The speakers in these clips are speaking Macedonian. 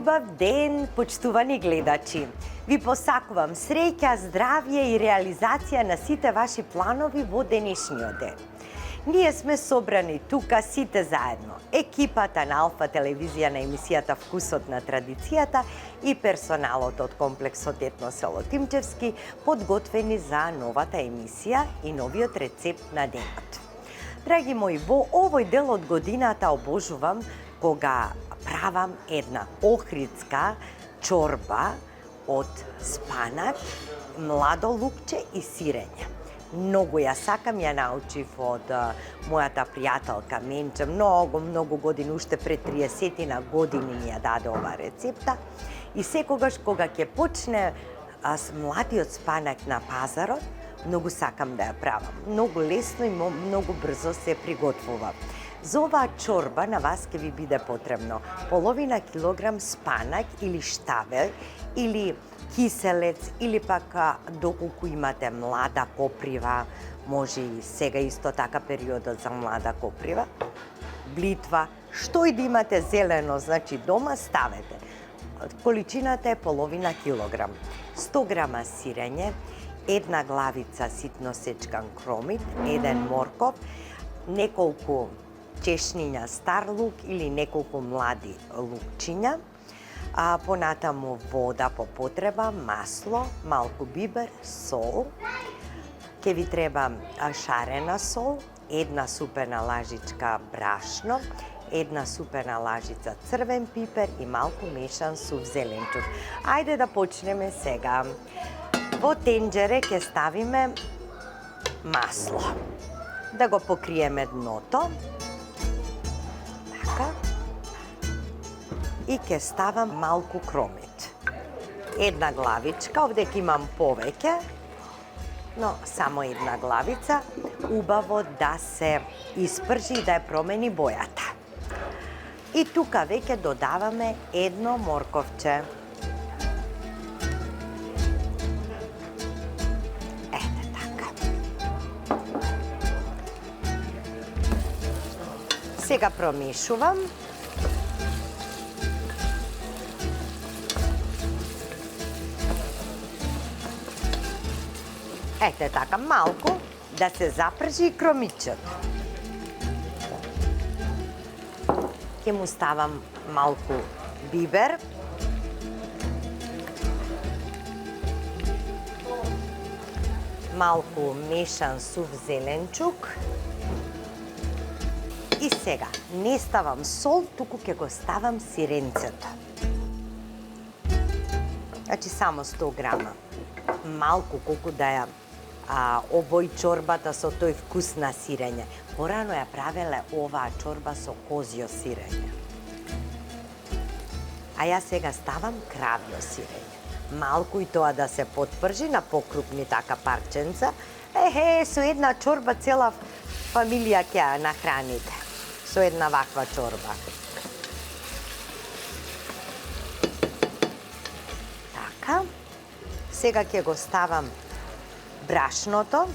Убав ден, почтувани гледачи! Ви посакувам среќа, здравје и реализација на сите ваши планови во денешниот ден. Ние сме собрани тука сите заедно. Екипата на Алфа телевизија на емисијата Вкусот на традицијата и персоналот од комплексот Етно село Тимчевски подготвени за новата емисија и новиот рецепт на денот. Драги мои, во овој дел од годината обожувам кога правам една охридска чорба од спанак, младо лукче и сирење. Многу ја сакам, ја научив од мојата пријателка Менче, многу години, уште пред 30 години ми ја даде оваа рецепта. И секогаш кога ќе почне младиот спанак на пазарот, многу сакам да ја правам. Многу лесно и многу брзо се приготвува. За оваа чорба на вас ќе ви биде потребно половина килограм спанак или штавел, или киселец, или пак доколку имате млада коприва, може и сега исто така периодот за млада коприва, блитва, што и да имате зелено, значи дома, ставете. Количината е половина килограм. 100 грама сирење, една главица ситно сечкан кромит, еден морков, неколку чешниња стар лук или неколку млади лукчиња, понатаму вода по потреба, масло, малку бибер, сол. Ке ви треба шарена сол, една супена лажичка брашно, една супена лажица црвен пипер и малку мешан сув зеленчук. Ајде да почнеме сега. Во тенџере ќе ставиме масло. Да го покриеме дното. Така. И ќе ставам малку кромит. Една главичка, овде ќе имам повеќе, но само една главица, убаво да се испржи и да ја промени бојата. И тука веќе додаваме едно морковче. Ете така. Сега промешувам. Ете така, малку да се запржи и кромичето. Ќе му ставам малку бибер. Малку мешан сув зеленчук. И сега, не ставам сол, туку ќе го ставам сиренцето. Значи само 100 грама. Малку, колку да ја обој чорбата со тој вкус на сирење. Порано ја правеле оваа чорба со козјо сирење. А ја сега ставам кравјо сирење. Малку и тоа да се потпржи на покрупни така парченца. Со една чорба цела фамилија ќе ја нахраните. Со една ваква чорба. Така. Сега ќе го ставам брашното,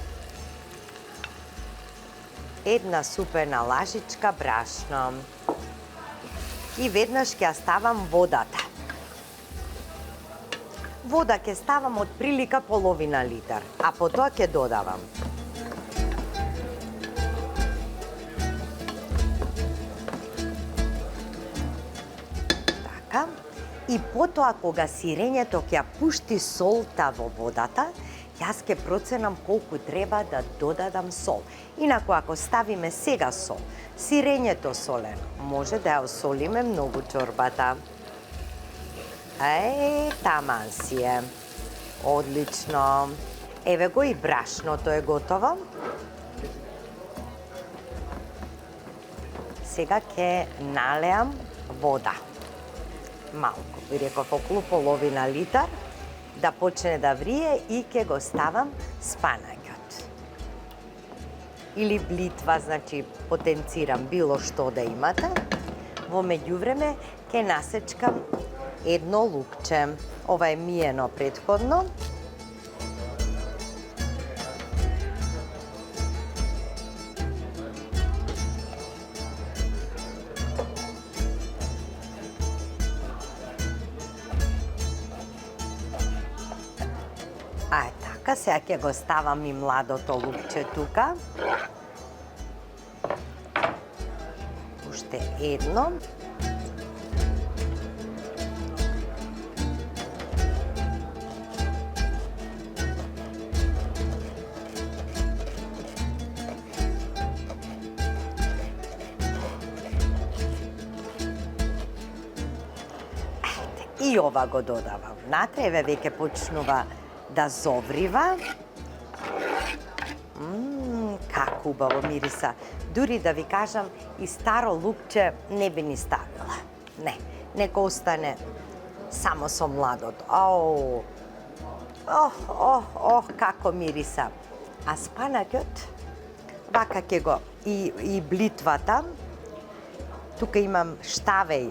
една супена лажичка брашно и веднаш ќе ставам водата. Вода ќе ставам од прилика половина литар, а потоа ќе додавам така. И потоа кога сирењето ќе пушти солта во водата, јас ќе проценам колку треба да додадам сол. Инаку, ако ставиме сега сол, сирењето солено, може да ја осолиме многу чорбата. Таман си е. Одлично. Еве го и брашното е готово. Сега ќе налеам вода. Малку, ви реков околу половина литар, да почне да врие и ќе го ставам спанакот. Или блитва, значи потенцирам било што да имате. Во меѓувреме ќе насечкам едно лукче. Ова е миено претходно. така, сега ќе го ставам и младото лукче тука. Уште едно. И ова го додавам внатре, еве веќе почнува да зоврива. Како убаво мириса. Дури да ви кажам, и старо лукче не би ни ставила. Не, нека остане само со младото. Како мириса. А спанакот, вака ќе го, и блитвата, тука имам штаве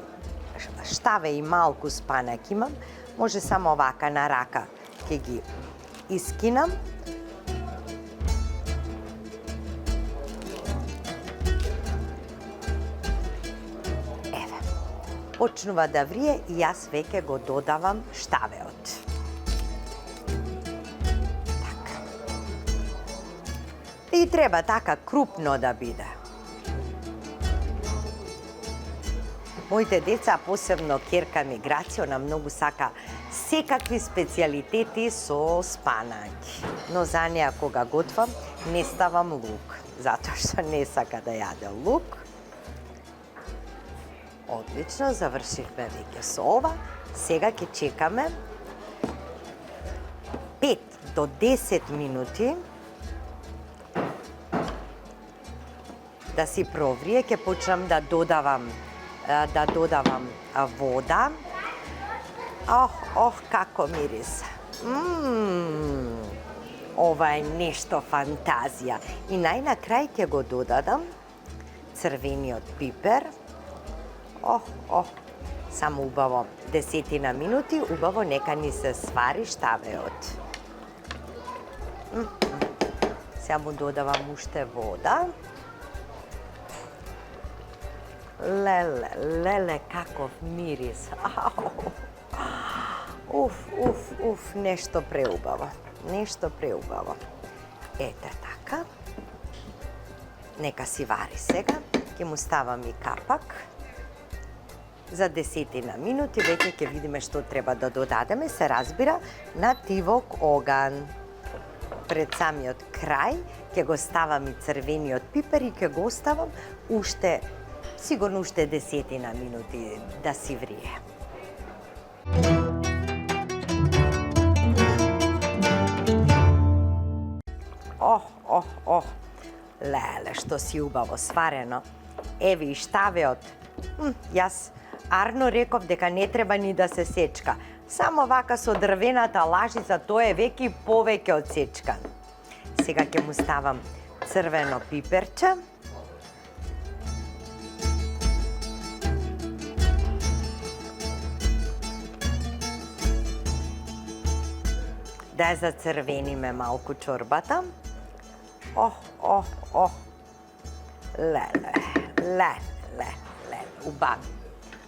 и малку спанак имам, може само вака на рака ќе ги искинам. Еве, почнува да врие и јас веќе го додавам штавеот. Така. И треба така крупно да биде. Моите деца, посебно ќерка ми Грациона, многу сака секакви специјалитети со спанаки. Но за неа кога готвам, не ставам лук, затоа што не сака да јаде лук. Одлично, завршивме веќе со ова. Сега ќе чекаме 5 до 10 минути да си проврие. Ќе почнам да додавам вода. Како мирис. Ова е нешто фантазија. И најнакрај ќе го додадам црвениот пипер. Само убаво 10 минути, убаво нека ни се свари штавеот. Сега му додавам уште вода. Леле, каков мирис. Нешто преубаво. Ете така. Нека си вари сега. Ќе му ставам и капак. За 10 минути веќе ќе видиме што треба да додадеме, се разбира, на тивок оган. Пред самиот крај ќе го ставам и црвениот пипер и ќе го оставам сигурно уште 10 минути да си врие. Леле, што си убаво сварено. Еве и штавеот. Јас арно реков дека не треба ни да се сечка. Само вака со дрвената лажица, тоа е веќе повеќе од сечкан. Сега ќе му ставам црвено пиперче. Да ја зацрвениме малку чорбата. Леле, убави.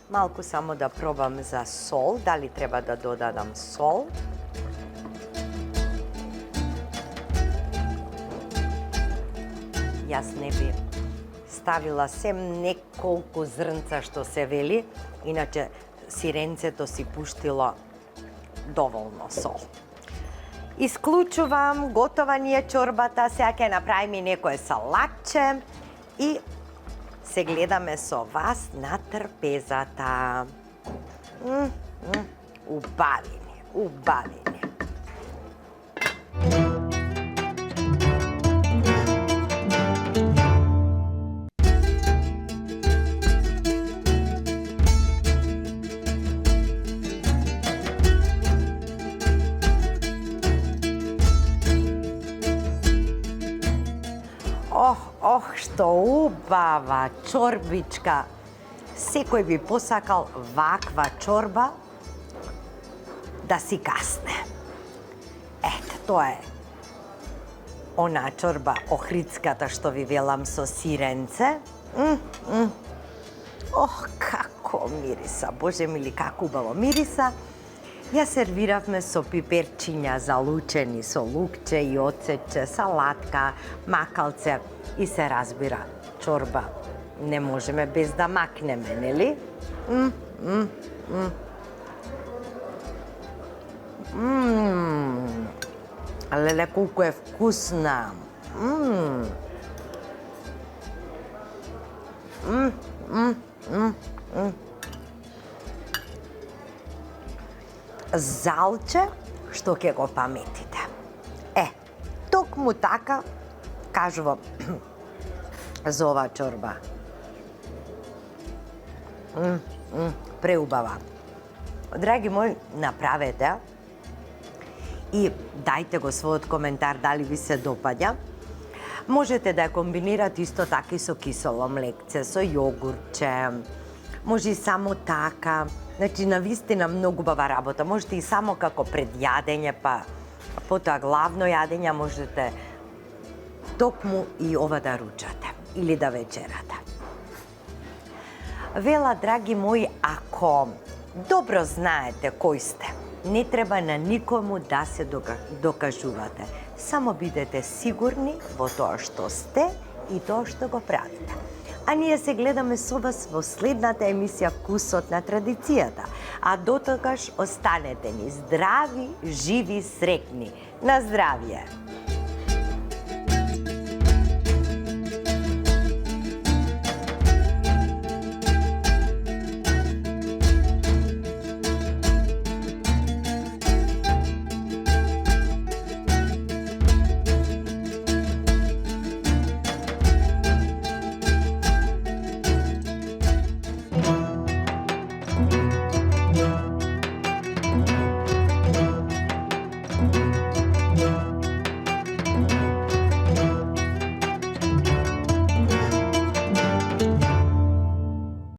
Малку само да пробам за сол, дали треба да додадам сол. Јас не би ставила сем неколку зрнца што се вели, иначе сиренцето си пуштило доволно сол. Исклучувам, готова ни е чорбата, сега ќе направиме некое салатче и се гледаме со вас на трпезата. Убави ни. Што убава чорбичка. Секој би посакал ваква чорба да си касне. Ето, тоа е она чорба охридската што ви велам со сиренце. Како мириса, боже мили, како убаво мириса. Ја сервиравме со пиперчиња залучени со лукче и оцече, салатка, макалце и се разбира чорба. Не можеме без да макнеме, нели? Леле, колку е вкусна! Залче, што ќе го паметите. Токму така кажувам за оваа чорба. Преубава. Драги мои, направете и дајте го својот коментар дали ви се допаѓа. Можете да ја комбинирате исто така и со кисело млекце, со јогурче, може и само така. Значи, навистина многу убава работа. Можете и само како пред јадење, па потоа главно јадење, можете токму и ова да ручате или да вечерате. Вела, драги мои, ако добро знаете кој сте, не треба на никому да се докажувате. Само бидете сигурни во тоа што сте и тоа што го правите. А ние се гледаме со вас во следната емисија Вкусот на традицијата. А дотогаш останете ни здрави, живи, среќни. На здравје!